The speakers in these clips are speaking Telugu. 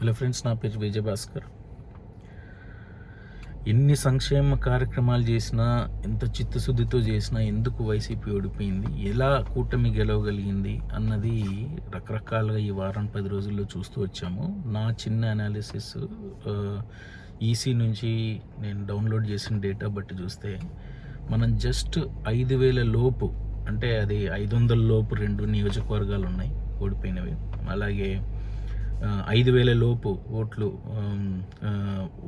హలో ఫ్రెండ్స్, నా పేరు విజయభాస్కర్. ఎన్ని సంక్షేమ కార్యక్రమాలు చేసినా, ఎంత చిత్తశుద్ధితో చేసినా ఎందుకు వైసీపీ ఓడిపోయింది, ఎలా కూటమి గెలవగలిగింది అన్నది రకరకాలుగా ఈ వారం 10 రోజుల్లో చూస్తూ వచ్చాము. నా చిన్న అనాలిసిస్ ఈసీ నుంచి నేను డౌన్లోడ్ చేసిన డేటా బట్టి చూస్తే మనం జస్ట్ 5,000 లోపు, అంటే అది 500 లోపు 2 నియోజకవర్గాలు ఉన్నాయి ఓడిపోయినవి. అలాగే 5,000 లోపు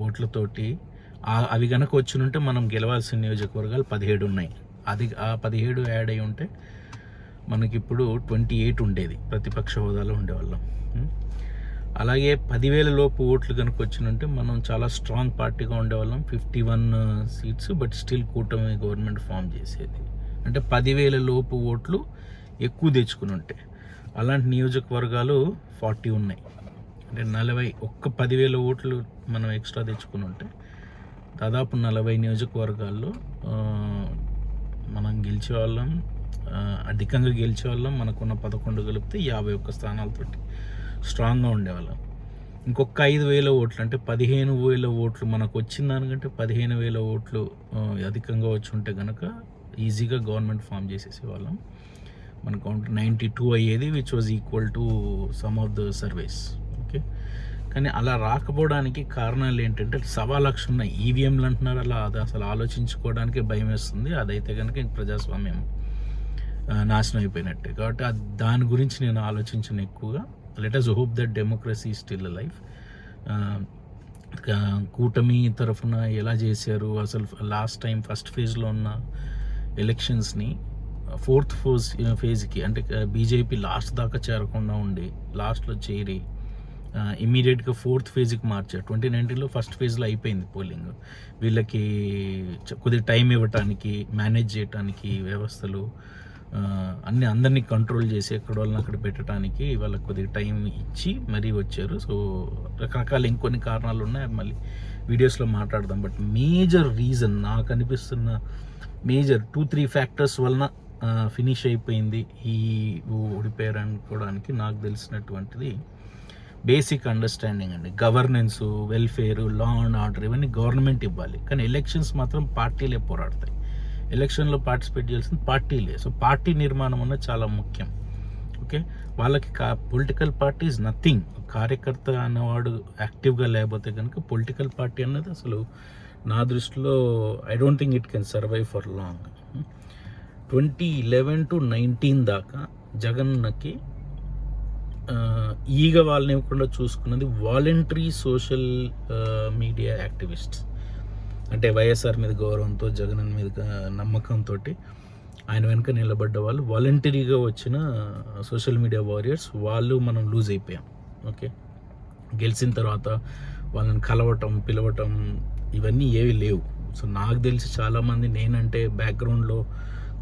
ఓట్లతోటి అవి కనుక వచ్చినుంటే మనం గెలవాల్సిన నియోజకవర్గాలు 17 ఉన్నాయి. ఆ 17 యాడ్ అయి ఉంటే మనకిప్పుడు 28 ఉండేది, ప్రతిపక్ష హోదాలో ఉండేవాళ్ళం. అలాగే 10,000 లోపు ఓట్లు కనుక వచ్చినుంటే మనం చాలా స్ట్రాంగ్ పార్టీగా ఉండేవాళ్ళం, 51 సీట్స్. బట్ స్టిల్ కూటమి గవర్నమెంట్ ఫామ్ చేసేది. అంటే 10,000 లోపు ఓట్లు ఎక్కువ తెచ్చుకుని ఉంటే అలాంటి నియోజకవర్గాలు 40 ఉన్నాయి. అంటే 10,000 ఓట్లు మనం ఎక్స్ట్రా తెచ్చుకుని ఉంటే దాదాపు 40 నియోజకవర్గాల్లో మనం గెలిచేవాళ్ళం, అధికంగా గెలిచేవాళ్ళం. మనకున్న 11 కలిపితే 51 స్థానాలతోటి స్ట్రాంగ్గా ఉండేవాళ్ళం. ఇంకొక 5,000 ఓట్లు, అంటే 15,000 ఓట్లు మనకు వచ్చిన దానికంటే 15,000 ఓట్లు అధికంగా వచ్చి ఉంటే కనుక ఈజీగా గవర్నమెంట్ ఫామ్ చేసేసేవాళ్ళం. మన కౌంటర్ 92 అయ్యేది, which was equal to some of the surveys. Okay, కానీ అలా రాకపోవడానికి కారణాలు ఏంటంటే 1,00,000 ఉన్నాయి. ఈవీఎంలు అంటున్నారు, అది అసలు ఆలోచించుకోవడానికే భయం వేస్తుంది. అదైతే కనుక ప్రజాస్వామ్యం నాశనం అయిపోయినట్టే. కాబట్టి దాని గురించి నేను ఆలోచించిన ఎక్కువగా. Let us hope that democracy still life. కూటమి తరఫున ఎలా చేశారు, అసలు లాస్ట్ టైం ఫస్ట్ ఫేజ్లో ఉన్న ఎలక్షన్స్ని 4th ఫేజ్కి, అంటే బీజేపీ లాస్ట్ దాకా చేరకుండా ఉండి లాస్ట్లో చేరి ఇమీడియట్గా 4th ఫేజ్కి మార్చారు. 2019లో ఫస్ట్ ఫేజ్లో అయిపోయింది పోలింగ్. వీళ్ళకి కొద్దిగా టైం ఇవ్వటానికి, మేనేజ్ చేయటానికి వ్యవస్థలు అందరినీ కంట్రోల్ చేసి ఎక్కడ వాళ్ళని అక్కడ పెట్టడానికి వాళ్ళకి కొద్దిగా టైం ఇచ్చి మరీ వచ్చారు. సో రకరకాల ఇంకొన్ని కారణాలు ఉన్నాయి, మళ్ళీ వీడియోస్లో మాట్లాడదాం. బట్ మేజర్ రీజన్ నాకు అనిపిస్తున్న మేజర్ 2-3 ఫ్యాక్టర్స్ వలన ఫినిష్ అయిపోయింది ఈ ఓడిపోయారు అనుకోవడానికి నాకు తెలిసినటువంటిది బేసిక్ అండర్స్టాండింగ్ అండి. Governance, welfare, law and order ఇవన్నీ గవర్నమెంట్ ఇవ్వాలి, కానీ ఎలక్షన్స్ మాత్రం పార్టీలే పోరాడతాయి. ఎలక్షన్లో పార్టిసిపేట్ చేయాల్సింది పార్టీలే. సో పార్టీ నిర్మాణం అన్నది చాలా ముఖ్యం. ఓకే, వాళ్ళకి పొలిటికల్ పార్టీ ఈజ్ నథింగ్. కార్యకర్త అన్నవాడు యాక్టివ్గా లేకపోతే కనుక పొలిటికల్ పార్టీ అన్నది అసలు నా దృష్టిలో I don't think it can survive for long. 2011 to 19 దాకా జగన్కి ఈగ వాళ్ళని ఇవ్వకుండా చూసుకున్నది వాలంటరీ సోషల్ మీడియా యాక్టివిస్ట్స్. అంటే వైఎస్ఆర్ మీద గౌరవంతో, జగన్ మీద నమ్మకంతో ఆయన వెనుక నిలబడ్డ వాళ్ళు, వాలంటరీగా వచ్చిన సోషల్ మీడియా వారియర్స్. వాళ్ళు మనం లూజ్ అయిపోయాం. ఓకే, గెలిచిన తర్వాత వాళ్ళని కలవటం, పిలవటం ఇవన్నీ ఏవి లేవు. సో నాకు తెలిసి చాలామంది నేనంటే బ్యాక్గ్రౌండ్లో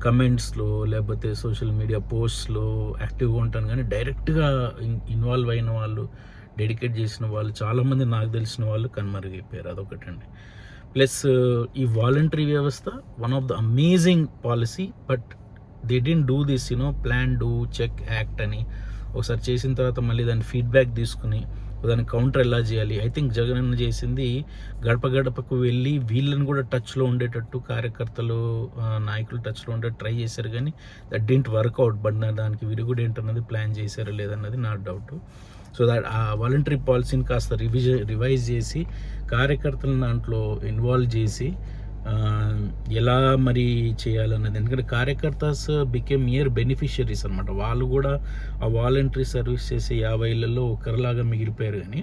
కమెంట్స్లో లేకపోతే సోషల్ మీడియా పోస్ట్స్లో యాక్టివ్గా ఉంటాను, కానీ డైరెక్ట్గా ఇన్వాల్వ్ అయిన వాళ్ళు, డెడికేట్ చేసిన వాళ్ళు చాలామంది నాకు తెలిసిన వాళ్ళు కనుమరుగైపోయారు. అదొకటండి. ప్లస్ ఈ వాలంటరీ వ్యవస్థ one of the amazing policy, but they don't do this plan, do, check, act అని ఒకసారి చేసిన తర్వాత మళ్ళీ దాని ఫీడ్బ్యాక్ తీసుకుని దాన్ని కౌంటర్ ఎలా చేయాలి. ఐ థింక్ జగన్ అన్న చేసింది గడప గడపకు వెళ్ళి వీళ్ళని కూడా టచ్లో ఉండేటట్టు, కార్యకర్తలు, నాయకులు టచ్లో ఉండేటట్టు ట్రై చేశారు, కానీ దట్ డింట్ వర్కౌట్. బట్ దానికి విరుగుడు ఏంటన్నది ప్లాన్ చేశారో లేదన్నది నా డౌట్. సో దట్ ఆ వాలంటరీ పాలసీని కాస్త రివైజ్ చేసి కార్యకర్తలను దాంట్లో ఇన్వాల్వ్ చేసి ఎలా మరి చేయాలన్నది. ఎందుకంటే కార్యకర్తస్ బికేమ్ ఇయర్ బెనిఫిషియరీస్ అనమాట. వాళ్ళు కూడా ఆ వాలంటరీ సర్వీస్ చేసే 50 ఏళ్లలో ఒకరిలాగా మిగిలిపోయారు, కానీ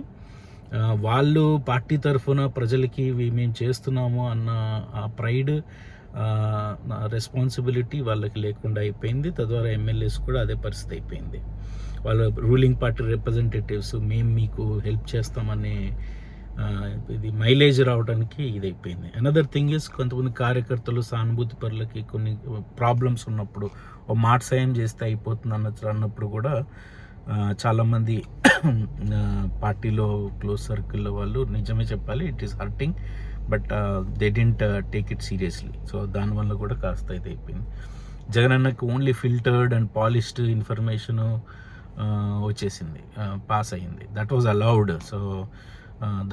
వాళ్ళు పార్టీ తరఫున ప్రజలకి మేము చేస్తున్నాము అన్న ఆ ప్రైడ్, రెస్పాన్సిబిలిటీ వాళ్ళకి లేకుండా అయిపోయింది. తద్వారా ఎమ్మెల్యేస్ కూడా అదే పరిస్థితి అయిపోయింది. వాళ్ళ రూలింగ్ పార్టీ రిప్రజెంటేటివ్స్ మేము మీకు హెల్ప్ చేస్తామనే ఇది మైలేజ్ రావడానికి ఇదైపోయింది. అనదర్ థింగ్ ఇస్, కొంతమంది కార్యకర్తలు, సానుభూతి పరులకి కొన్ని ప్రాబ్లమ్స్ ఉన్నప్పుడు ఓ మాట సాయం చేస్తే అయిపోతుంది అన్నప్పుడు కూడా చాలామంది పార్టీలో క్లోజ్ సర్కిల్లో వాళ్ళు నిజమే చెప్పాలి, it is hurting, but they didn't take it seriously. So దానివల్ల కూడా కాస్త ఇది అయిపోయింది. జగన్ అన్నకి only filtered and polished information, వచ్చేసింది, పాస్ అయ్యింది. That was allowed. సో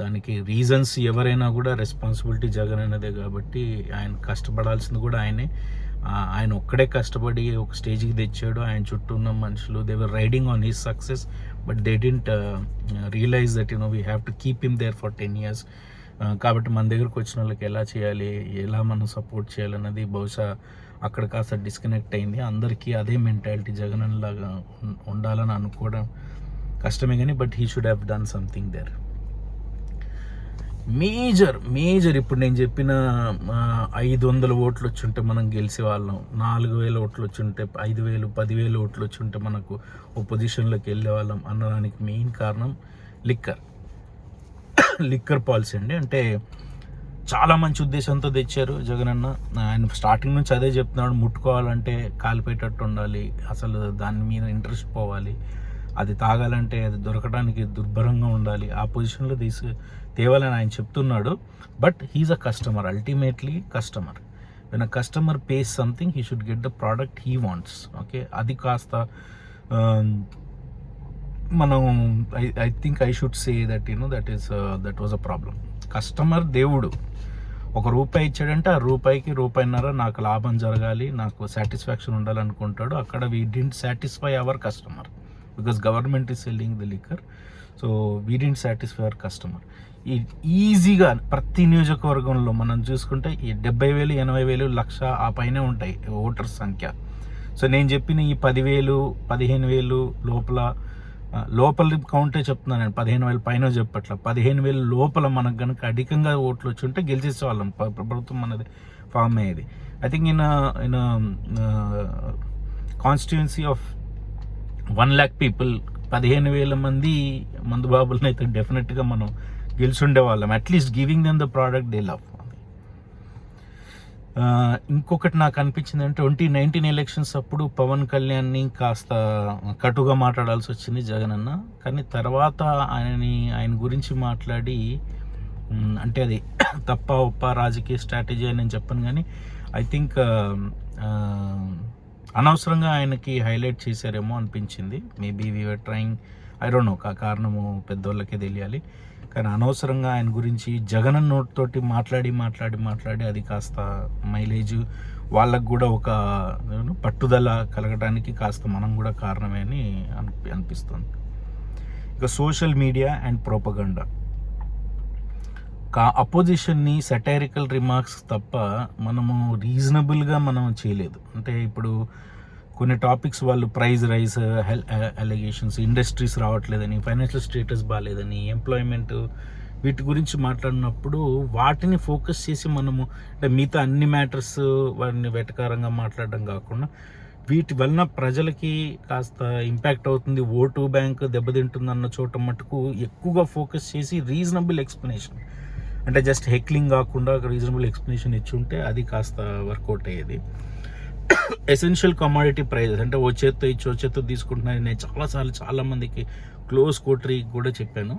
దానికి రీజన్స్ ఎవరైనా కూడా రెస్పాన్సిబిలిటీ జగన్ అనేదే కాబట్టి ఆయన కష్టపడాల్సింది కూడా ఆయనే. ఆయన ఒక్కడే కష్టపడి ఒక స్టేజ్కి తెచ్చాడు. ఆయన చుట్టూ ఉన్న మనుషులు they were riding on his success, but they didn't realize that we have to keep him there for 10 years. కాబట్టి మన దగ్గరకు వచ్చిన వాళ్ళకి ఎలా చేయాలి, ఎలా మనం సపోర్ట్ చేయాలన్నది బహుశా అక్కడ కాస్త డిస్కనెక్ట్ అయింది. అందరికీ అదే మెంటాలిటీ జగన్ లాగా ఉండాలని అనుకోవడం కష్టమే కానీ, but he should have done something there. Major ఇప్పుడు నేను చెప్పిన 500 ఓట్లు వచ్చుంటే మనం గెలిచే వాళ్ళం, 4000 ఓట్లు వచ్చుంటే, 5000 10,000 ఓట్లు వచ్చుంటే మనకు పొజిషన్లోకి వెళ్ళే వాళ్ళం అనడానికి మెయిన్ కారణం లిక్కర్ పాలసీ అండి. అంటే చాలా మంచి ఉద్దేశంతో తెచ్చారు జగనన్న. ఆయన స్టార్టింగ్ నుంచి అదే చెప్తున్నాడు, ముట్టుకోవాలంటే కాలిపోయేటట్టు ఉండాలి, అసలు దాని మీద ఇంట్రెస్ట్ పోవాలి, అది తాగాలంటే అది దొరకడానికి దుర్భరంగా ఉండాలి, ఆ పొజిషన్లో తేవాలని ఆయన చెప్తున్నాడు. But he is a customer, ultimately customer. When a customer pays something he should get the product he wants. Okay, అది కాస్త మనం I think I should say that that was a problem. Customer దేవుడు. ₹1 ఇచ్చాడంటే ఆ ₹1.5 నాకు లాభం జరగాలి, నాకు సాటిస్ఫాక్షన్ ఉండాలనుకుంటాడు. అక్కడ we didn't satisfy our customer because government is selling the liquor. So we didn't satisfy our customer. ఈజీగా ప్రతి నియోజకవర్గంలో మనం చూసుకుంటే ఈ 70,000 80,000 1,00,000 ఆ పైనే ఉంటాయి ఓటర్స్ సంఖ్య. సో నేను చెప్పిన ఈ 10,000 15,000 లోపల కౌంటే చెప్తున్నాను నేను, 15,000 పైన చెప్పట్ల, 15,000 లోపల మనకు కనుక అధికంగా ఓట్లు వచ్చి ఉంటే గెలిచేసే వాళ్ళం, ప్రభుత్వం అనేది ఫామ్ అయ్యేది. I think in constituency of 1,00,000 people 15,000 మంది మందుబాబులను అయితే డెఫినెట్గా మనం గెలిచుండే వాళ్ళం, at least giving them the product they love. ఇంకొకటి నాకు అనిపించింది అంటే 2019 ఎలక్షన్స్ అప్పుడు పవన్ కళ్యాణ్ని కాస్త కటుగా మాట్లాడాల్సి వచ్చింది జగనన్న. కానీ తర్వాత ఆయన గురించి మాట్లాడి, అంటే అది తప్ప ఒప్ప రాజకీయ స్ట్రాటజీ అని నేను చెప్పను, కానీ ఐ థింక్ అనవసరంగా ఆయనకి హైలైట్ చేశారేమో అనిపించింది. Maybe we are trying, I don't know, కారణము పెద్దోళ్ళకే తెలియాలి. కానీ అనవసరంగా ఆయన గురించి జగన్ నోటితోటి మాట్లాడి అది కాస్త మైలేజ్ వాళ్ళకు కూడా ఒక పట్టుదల కలగడానికి కాస్త మనం కూడా కారణమే అని అనిపిస్తుంది. ఇక సోషల్ మీడియా అండ్ ప్రోపగండా, అపోజిషన్ని సెటైరికల్ రిమార్క్స్ తప్ప మనము రీజనబుల్గా మనం చేయలేదు. అంటే ఇప్పుడు కొన్ని టాపిక్స్ వాళ్ళు ప్రైజ్ రైజ్ అలిగేషన్స్, ఇండస్ట్రీస్ రావట్లేదని, ఫైనాన్షియల్ స్టేటస్ బాగాలేదని, ఎంప్లాయ్మెంట్, వీటి గురించి మాట్లాడినప్పుడు వాటిని ఫోకస్ చేసి మనము అంటే మిగతా అన్ని మ్యాటర్స్ వాటిని వెటకారంగా మాట్లాడడం కాకుండా వీటి వలన ప్రజలకి కాస్త ఇంపాక్ట్ అవుతుంది, ఓటు బ్యాంక్ దెబ్బతింటుంది అన్న చోట మటుకు ఎక్కువగా ఫోకస్ చేసి రీజనబుల్ ఎక్స్ప్లెనేషన్, అంటే జస్ట్ హెక్లింగ్ కాకుండా రీజనబుల్ ఎక్స్ప్లెనేషన్ ఇచ్చి ఉంటే అది కాస్త వర్కౌట్ అయ్యేది. ఎసెన్షియల్ కమాడిటీ ప్రైజెస్, అంటే ఓ చేత్తో తీసుకుంటున్నాను నేను చాలా మందికి క్లోజ్ కోటరీ కూడా చెప్పాను.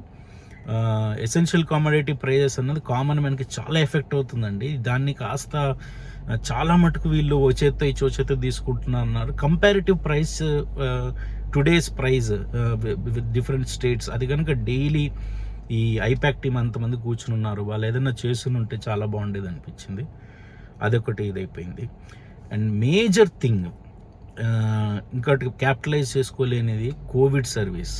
ఎసెన్షియల్ కమాడిటీ ప్రైజెస్ అన్నది కామన్ మ్యాన్కి చాలా ఎఫెక్ట్ అవుతుందండి. దాన్ని కాస్త చాలా మటుకు వీళ్ళు ఓ చేత్తో తీసుకుంటున్నారు. Comparative price, today's price with different states, అది కనుక డైలీ ఈ ఐపాక్ టీం అంతమంది కూర్చుని ఉన్నారు, వాళ్ళు ఏదైనా చేస్తుని ఉంటే చాలా బాగుండేది అనిపించింది. అదొకటి ఇదైపోయింది. అండ్ మేజర్ థింగ్ ఇంకోటి capitalise చేసుకోలేనిది Covid service.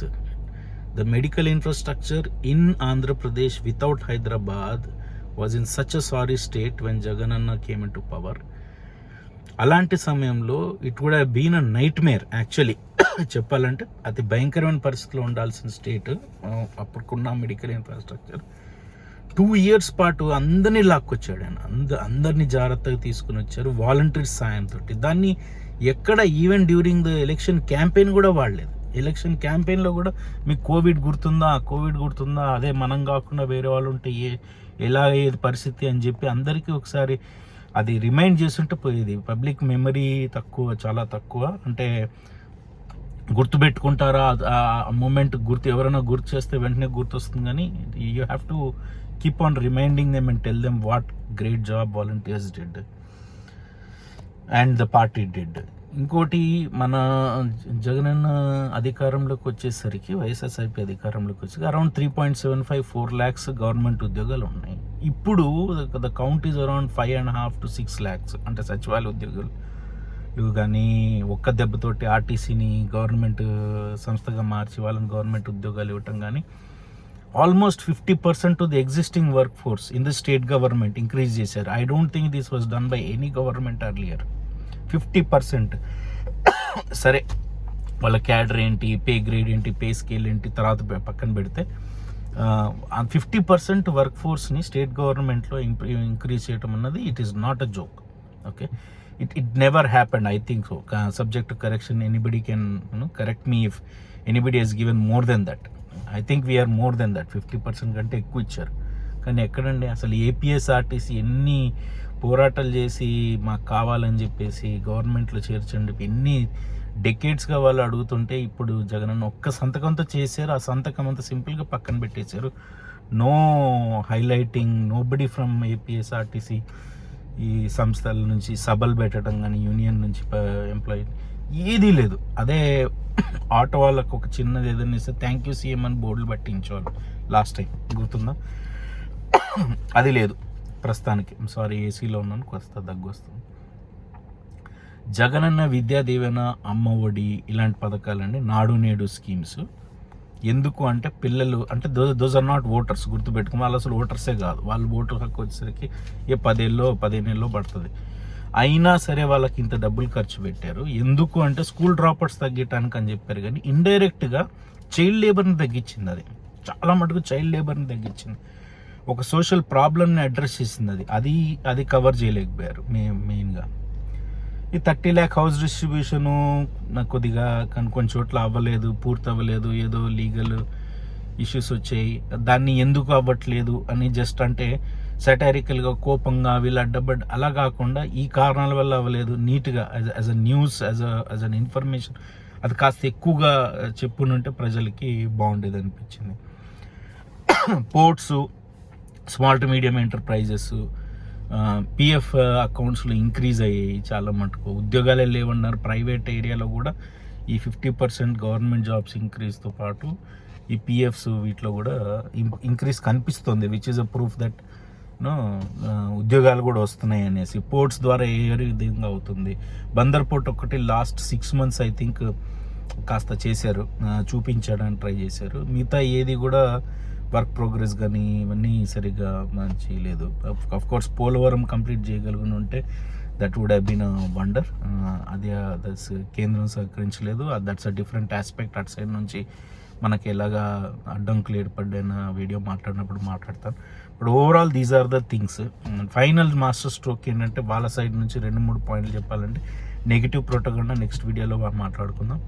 The medical infrastructure in Andhra Pradesh without Hyderabad was in such a sorry state when Jagan అన్న కేమ్ ఇన్ టు పవర్. అలాంటి సమయంలో it would have been a night Meyer actually చెప్పాలంటే. అతి భయంకరమైన పరిస్థితిలో ఉండాల్సిన స్టేట్ అప్పుడుకున్న మెడికల్ ఇన్ఫ్రాస్ట్రక్చర్. 2 years పాటు అందరినీ లాక్కొచ్చాడు ఆయన, అందరినీ జాగ్రత్తగా తీసుకుని వచ్చారు వాలంటీర్స్ సాయంతో. దాన్ని ఎక్కడ even during the election campaign కూడా వాడలేదు. ఎలక్షన్ క్యాంపెయిన్లో కూడా మీకు కోవిడ్ గుర్తుందా, అదే మనం కాకుండా వేరే వాళ్ళు ఉంటే ఎలా అయ్యేది పరిస్థితి అని చెప్పి అందరికీ ఒకసారి అది రిమైండ్ చేస్తుంటే పోయేది. పబ్లిక్ మెమరీ చాలా తక్కువ, అంటే గుర్తుపెట్టుకుంటారా ఆ మూమెంట్, ఎవరైనా గుర్తు చేస్తే వెంటనే గుర్తొస్తుంది, కానీ you have to keep on reminding them and tell them what great job volunteers did and the party did. ఇంకోటి మన జగనన్న అధికారంలోకి వచ్చేసరికి వైఎస్ఆర్సీపీ అధికారంలోకి వచ్చి అరౌండ్ 3.75-4 lakhs గవర్నమెంట్ ఉద్యోగాలు ఉన్నాయి. ఇప్పుడు the count is around 5.5 to 6 lakhs అంటే సచివాలయ ఉద్యోగాలు కానీ ఒక్క దెబ్బతోటి ఆర్టీసీని గవర్నమెంట్ సంస్థగా మార్చి వాళ్ళని గవర్నమెంట్ ఉద్యోగాలు ఇవ్వటం కానీ almost 50% to the existing work force in the state government increase చేశారు. I don't think this was done by any government earlier. 50%. సరే వాళ్ళ క్యాడర్ ఏంటి, పే గ్రేడ్ ఏంటి, పే స్కేల్ ఏంటి తర్వాత పక్కన పెడితే 50% వర్క్ ఫోర్స్ని స్టేట్ గవర్నమెంట్లో ఇంక్రీజ్ చేయడం అన్నది it is not a joke. Okay, it never happened. I think so. Subject to correction, anybody can correct me if anybody Hess given more than that. I think we are more than that. 50% కంటే ఎక్కువ ఇచ్చారు. కానీ ఎక్కడండి అసలు ఏపీఎస్ఆర్టీసీ ఎన్ని పోరాటాలు చేసి మాకు కావాలని చెప్పేసి గవర్నమెంట్లో చేర్చండి ఎన్ని డెకేడ్స్గా వాళ్ళు అడుగుతుంటే ఇప్పుడు జగనన్న ఒక్క సంతకంతో చేశారు. ఆ సంతకం అంతా సింపుల్గా పక్కన పెట్టేశారు. No highlighting, nobody from APSRTC ఈ సంస్థల నుంచి సభలు పెట్టడం కానీ యూనియన్ నుంచి ఎంప్లాయీ ఏదీ లేదు. అదే ఆటో వాళ్ళకు ఒక చిన్నది ఏదైనా ఇస్తే థ్యాంక్ యూ సీఎం అని బోర్డులు పట్టించేవాళ్ళు లాస్ట్ టైం, గుర్తుందా? అది లేదు ప్రస్తుతానికి. సారీ, ఏసీలో ఉన్నాను, కొస్తా దగ్గు వస్తుంది. జగనన్న విద్యా దీవెన, అమ్మ ఒడి ఇలాంటి పథకాలండి, నాడు నేడు స్కీమ్స్. ఎందుకు అంటే పిల్లలు అంటే దోస్ ఆర్ నాట్ ఓటర్స్, గుర్తుపెట్టుకుని వాళ్ళు అసలు ఓటర్సే కాదు. వాళ్ళు ఓటర్ హక్కు వచ్చేసరికి 10 ఏళ్ళో పడుతుంది. అయినా సరే వాళ్ళకి ఇంత డబ్బులు ఖర్చు పెట్టారు. ఎందుకు అంటే స్కూల్ డ్రాపర్స్ తగ్గించడానికి అని చెప్పారు. కానీ ఇండైరెక్ట్గా చైల్డ్ లేబర్ని తగ్గించింది. అది చాలా మటుకు చైల్డ్ లేబర్ని తగ్గించింది. ఒక సోషల్ ప్రాబ్లమ్ని అడ్రస్ చేసింది. అది కవర్ చేయలేకపోయారు మెయిన్గా. ఈ 30 lakh హౌస్ డిస్ట్రిబ్యూషను నాకు కొద్దిగా కానీ కొన్ని చోట్ల అవ్వలేదు, పూర్తి అవ్వలేదు, ఏదో లీగల్ ఇష్యూస్ వచ్చాయి. దాన్ని ఎందుకు అవ్వట్లేదు అని జస్ట్ అంటే సటారికల్గా కోపంగా వీళ్ళు అడ్డబడ్ అలా కాకుండా ఈ కారణాల వల్ల అవ్వలేదు, నీట్గా as a news, as an information అది కాస్త ఎక్కువగా చెప్పునుంటే ప్రజలకి బాగుండేది అనిపించింది. Ports, small to medium enterprises, PF అకౌంట్స్లో ఇంక్రీజ్ అయ్యాయి చాలా మటుకు. ఉద్యోగాలే లేవన్నారు. ప్రైవేట్ ఏరియాలో కూడా ఈ 50% గవర్నమెంట్ జాబ్స్ ఇంక్రీజ్తో పాటు ఈ పిఎఫ్స్ వీటిలో కూడా ఇంక్రీజ్ కనిపిస్తుంది, which is a proof that ఉద్యోగాలు కూడా వస్తున్నాయి అనేసి. పోర్ట్స్ ద్వారా ఏ విధంగా అవుతుంది. బందర్ పోర్ట్ ఒకటి లాస్ట్ 6 months ఐ థింక్ కాస్త చేశారు, చూపించడానికి ట్రై చేశారు. మిగతా ఏది కూడా వర్క్ ప్రోగ్రెస్ కానీ ఇవన్నీ సరిగ్గా మంచి లేదు. అఫ్ కోర్స్ పోలవరం కంప్లీట్ చేయగలిగిన ఉంటే that would have been a wonder. అది కేంద్రం సహకరించలేదు. That's a different aspect. అటు సైడ్ నుంచి మనకి ఎలాగా అడ్డంకులు ఏర్పడిన వీడియో మాట్లాడినప్పుడు మాట్లాడతాను. But overall these are the things. Final master stroke ఏంటంటే వాళ్ళ సైడ్ నుంచి 2-3 పాయింట్లు చెప్పాలంటే నెగిటివ్ ప్రోటోకాల్ నెక్స్ట్ వీడియోలో మాట్లాడుకుందాం.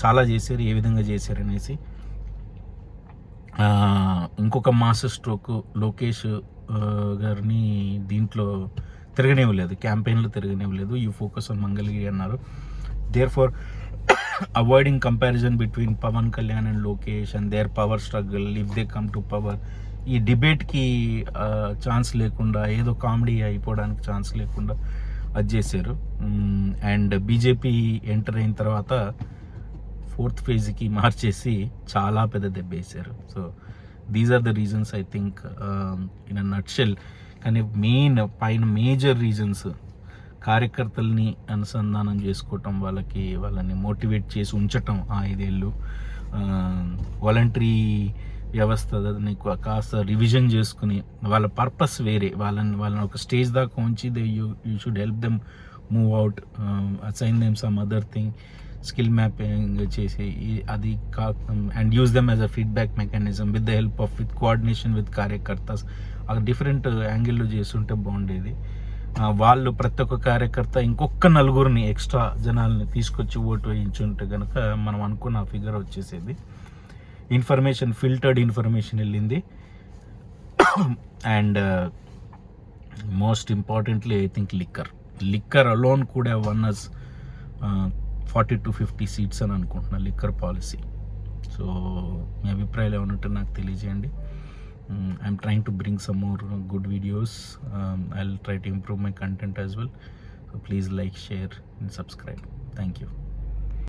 చాలా చేశారు, ఏ విధంగా చేశారు అనేసి. ఇంకొక మాస్టర్ స్ట్రోక్ లోకేష్ గారిని దీంట్లో తిరగనివ్వలేదు, క్యాంపెయిన్లో తిరగనివ్వలేదు. యూ ఫోకస్ ఆన్ మంగళగిరి అన్నారు. They're far avoiding comparison between Pawan Kalyan and Lokesh and their power struggle if they come to power. ఈ డిబేట్కి ఛాన్స్ లేకుండా, ఏదో కామెడీ అయిపోవడానికి ఛాన్స్ లేకుండా అది చేశారు. అండ్ బీజేపీ ఎంటర్ అయిన తర్వాత 4th phase మార్చేసి చాలా పెద్ద దెబ్బ వేశారు. So these are the reasons I think in a nutshell. కానీ మేజర్ రీజన్స్ కార్యకర్తల్ని అనుసంధానం చేసుకోవటం, వాళ్ళని మోటివేట్ చేసి ఉంచటం 5 ఏళ్ళు, వాలంటరీ వ్యవస్థని కాస్త రివిజన్ చేసుకుని వాళ్ళ పర్పస్ వేరే, వాళ్ళని ఒక స్టేజ్ దాకా ఉంచి you should help them move out, assign them some other thing, skill mapping చేసి అది and use them as a feedback mechanism with the help of coordination with కార్యకర్తాస్. అది డిఫరెంట్ యాంగిల్లో చేస్తుంటే బాగుండేది. వాళ్ళు ప్రతి ఒక్క కార్యకర్త ఇంకొక 4 ఎక్స్ట్రా జనాల్ని తీసుకొచ్చి ఓటు వేయించుంటే కనుక మనం అనుకున్న ఫిగర్ వచ్చేసేది. ఫిల్టర్డ్ ఇన్ఫర్మేషన్ వెళ్ళింది. And most importantly I think liquor alone కూడా వన్ అస్ 40 to 50 seats అని అనుకుంటున్నా లిక్కర్ పాలసీ. సో మీ అభిప్రాయాలు ఏమన్నట్టు నాకు తెలియజేయండి. I'm trying to bring some more good videos. I will try to improve my content as well. So please like, share and subscribe. Thank you.